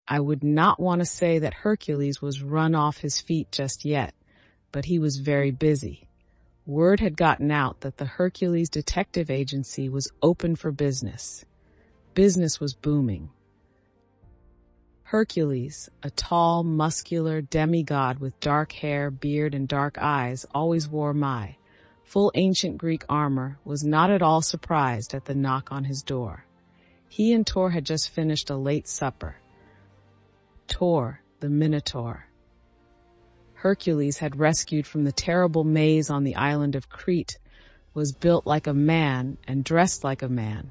I would not want to say that Hercules was run off his feet just yet, but he was very busy. Word had gotten out that the Hercules Detective Agency was open for business. Business was booming. Hercules, a tall, muscular demigod with dark hair, beard, and dark eyes, always wore full ancient Greek armor, was not at all surprised at the knock on his door. He and Tor had just finished a late supper. Tor, the Minotaur. Hercules had rescued from the terrible maze on the island of Crete, was built like a man and dressed like a man,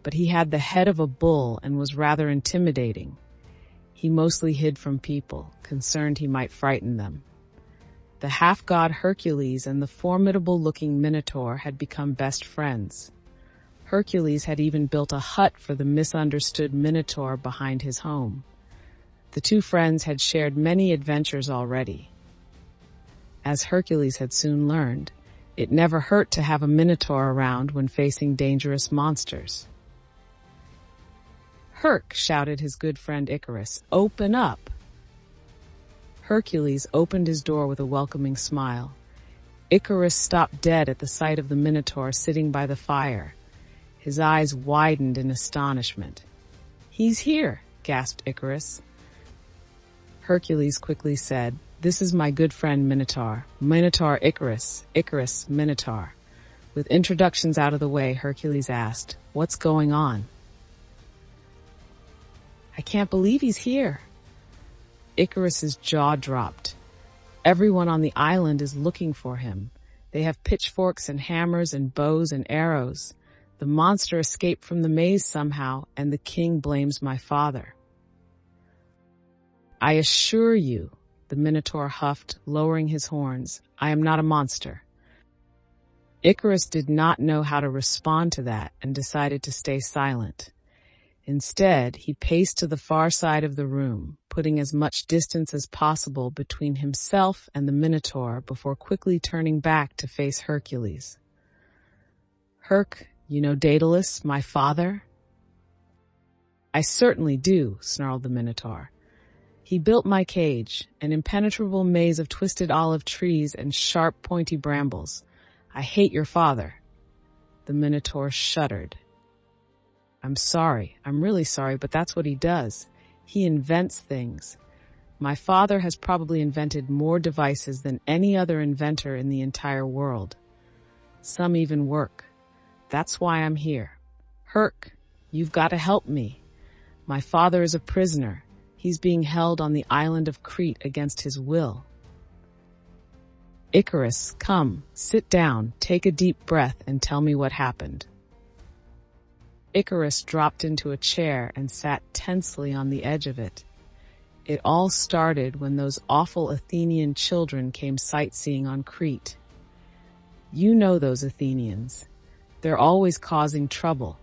but he had the head of a bull and was rather intimidating. He mostly hid from people, concerned he might frighten them. The half-god Hercules and the formidable-looking Minotaur had become best friends. Hercules had even built a hut for the misunderstood Minotaur behind his home. The two friends had shared many adventures already. As Hercules had soon learned, it never hurt to have a Minotaur around when facing dangerous monsters. "Herc," shouted his good friend Icarus, "open up!" Hercules opened his door with a welcoming smile. Icarus stopped dead at the sight of the Minotaur sitting by the fire. His eyes widened in astonishment. "He's here," gasped Icarus. Hercules quickly said, "This is my good friend Minotaur. Minotaur Icarus, Icarus Minotaur." With introductions out of the way, Hercules asked, "What's going on?" "I can't believe he's here." Icarus's jaw dropped. "Everyone on the island is looking for him. They have pitchforks and hammers and bows and arrows. The monster escaped from the maze somehow, and the king blames my father." "I assure you," the Minotaur huffed, lowering his horns, "I am not a monster." Icarus did not know how to respond to that and decided to stay silent. Instead, he paced to the far side of the room, putting as much distance as possible between himself and the Minotaur before quickly turning back to face Hercules. "Herc, you know Daedalus, my father?" "I certainly do," snarled the Minotaur. "He built my cage, an impenetrable maze of twisted olive trees and sharp, pointy brambles. I hate your father." The Minotaur shuddered. I'm really sorry, but that's what he does. He invents things. My father has probably invented more devices than any other inventor in the entire world. Some even work. That's why I'm here. Herc, you've got to help me. My father is a prisoner. He's being held on the island of Crete against his will." "Icarus, come, sit down, take a deep breath, and tell me what happened." Icarus dropped into a chair and sat tensely on the edge of it. "It all started when those awful Athenian children came sightseeing on Crete. You know those Athenians. They're always causing trouble.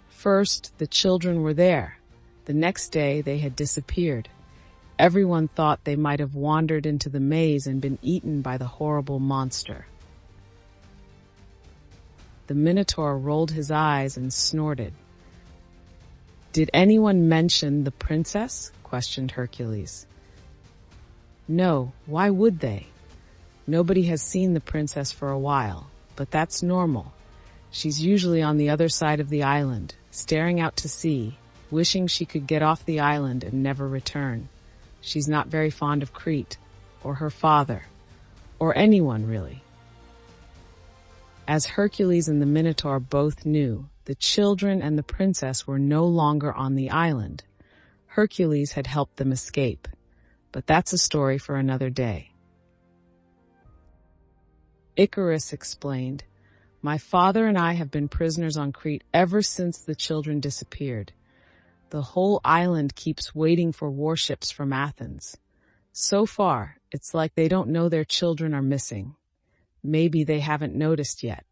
First, the children were there. The next day, they had disappeared. Everyone thought they might have wandered into the maze and been eaten by the horrible monster." The Minotaur rolled his eyes and snorted. "Did anyone mention the princess?" questioned Hercules. "No, why would they? Nobody has seen the princess for a while, but that's normal. She's usually on the other side of the island, staring out to sea, wishing she could get off the island and never return. She's not very fond of Crete, or her father, or anyone really." As Hercules and the Minotaur both knew, the children and the princess were no longer on the island. Hercules had helped them escape, but that's a story for another day. Icarus explained, "My father and I have been prisoners on Crete ever since the children disappeared. The whole island keeps waiting for warships from Athens. So far, it's like they don't know their children are missing. Maybe they haven't noticed yet.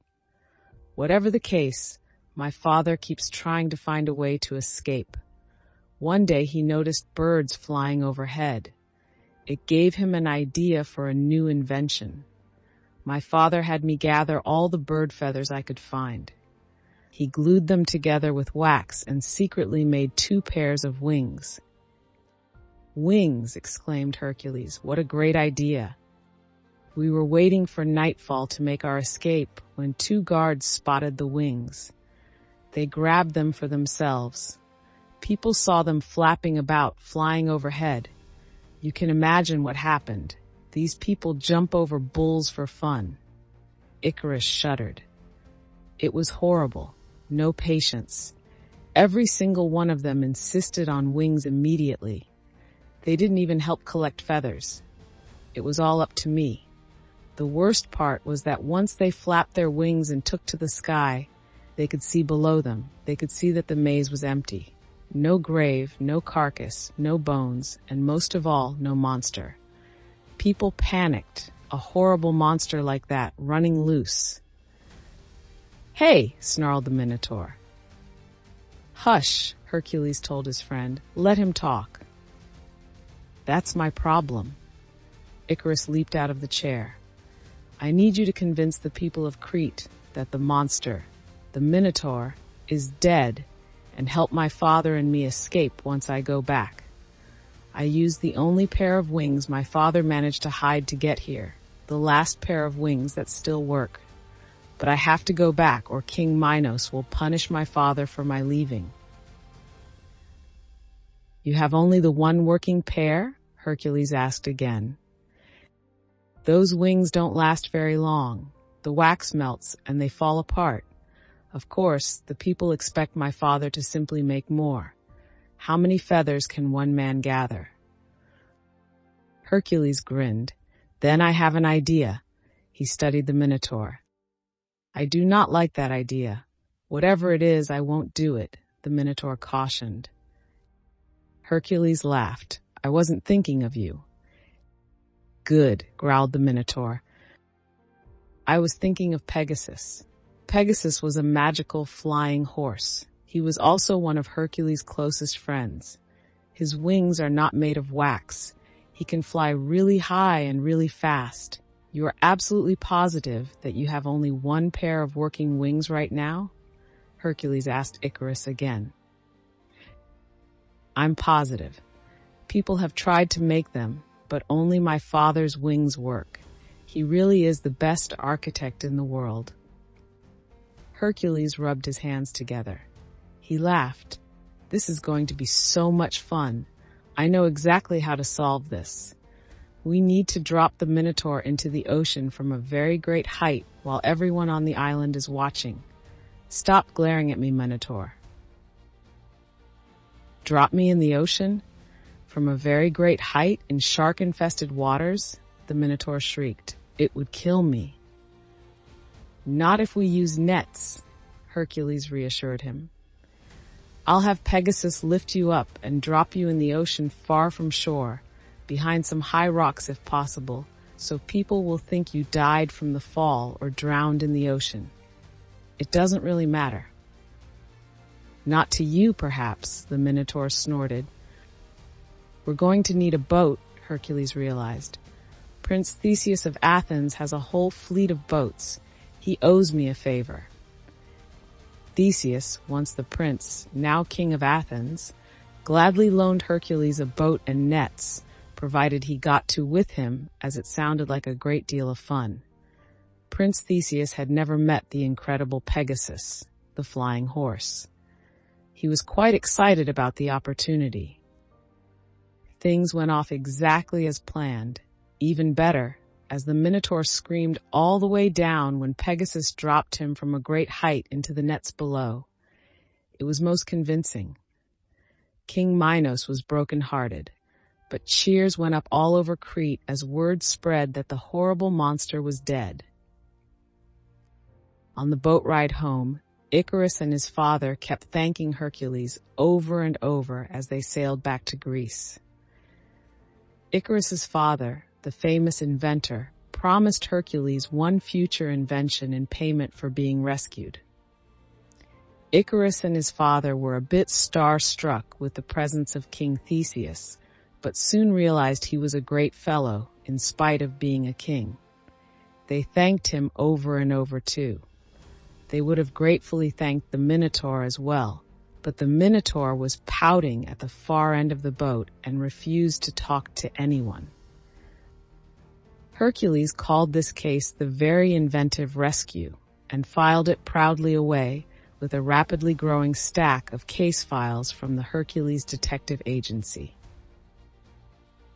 Whatever the case, my father keeps trying to find a way to escape. One day he noticed birds flying overhead. It gave him an idea for a new invention. My father had me gather all the bird feathers I could find. He glued them together with wax and secretly made 2 pairs of wings. "Wings!" exclaimed Hercules. "What a great idea!" We were waiting for nightfall to make our escape when two guards spotted the wings. They grabbed them for themselves. People saw them flapping about, flying overhead. You can imagine what happened. These people jump over bulls for fun. Icarus shuddered. It was horrible. No patience. Every single one of them insisted on wings immediately. They didn't even help collect feathers. It was all up to me. The worst part was that once they flapped their wings and took to the sky, they could see below them. They could see that the maze was empty. No grave, no carcass, no bones, and most of all, no monster. People panicked. A horrible monster like that, running loose. "Hey!" snarled the Minotaur. "Hush," Hercules told his friend. "Let him talk." "That's my problem." Icarus leaped out of the chair. "I need you to convince the people of Crete that the monster, the Minotaur, is dead, and help my father and me escape once I go back. I used the only pair of wings my father managed to hide to get here, the last pair of wings that still work. But I have to go back or King Minos will punish my father for my leaving." "You have only the one working pair?" Hercules asked again. "Those wings don't last very long. The wax melts and they fall apart. Of course, the people expect my father to simply make more. How many feathers can one man gather?" Hercules grinned. "Then I have an idea." He studied the Minotaur. "I do not like that idea. Whatever it is, I won't do it," the Minotaur cautioned. Hercules laughed. "I wasn't thinking of you." "Good," growled the Minotaur. "I was thinking of Pegasus." Pegasus was a magical flying horse. He was also one of Hercules' closest friends. His wings are not made of wax. He can fly really high and really fast. "You are absolutely positive that you have only one pair of working wings right now?" Hercules asked Icarus again. "I'm positive. People have tried to make them, but only my father's wings work. He really is the best architect in the world." Hercules rubbed his hands together. He laughed. "This is going to be so much fun. I know exactly how to solve this. We need to drop the Minotaur into the ocean from a very great height while everyone on the island is watching. Stop glaring at me, Minotaur." "Drop me in the ocean? From a very great height in shark-infested waters?" the Minotaur shrieked. "It would kill me." "Not if we use nets," Hercules reassured him. "I'll have Pegasus lift you up and drop you in the ocean far from shore, behind some high rocks if possible, so people will think you died from the fall or drowned in the ocean. It doesn't really matter." "Not to you, perhaps," the Minotaur snorted. "We're going to need a boat," Hercules realized. "Prince Theseus of Athens has a whole fleet of boats. He owes me a favor." Theseus, once the prince, now king of Athens, gladly loaned Hercules a boat and nets, provided he got two with him, as it sounded like a great deal of fun. Prince Theseus had never met the incredible Pegasus, the flying horse. He was quite excited about the opportunity. Things went off exactly as planned. Even better, as the Minotaur screamed all the way down when Pegasus dropped him from a great height into the nets below. It was most convincing. King Minos was broken-hearted, but cheers went up all over Crete as word spread that the horrible monster was dead. On the boat ride home, Icarus and his father kept thanking Hercules over and over as they sailed back to Greece. Icarus's father, the famous inventor, promised Hercules one future invention in payment for being rescued. Icarus and his father were a bit star-struck with the presence of King Theseus, but soon realized he was a great fellow, in spite of being a king. They thanked him over and over, too. They would have gratefully thanked the Minotaur as well, but the Minotaur was pouting at the far end of the boat and refused to talk to anyone. Hercules called this case the very inventive rescue and filed it proudly away with a rapidly growing stack of case files from the Hercules Detective Agency.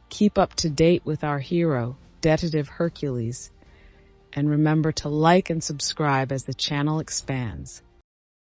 Keep up to date with our hero, Detective Hercules, and remember to like and subscribe as the channel expands.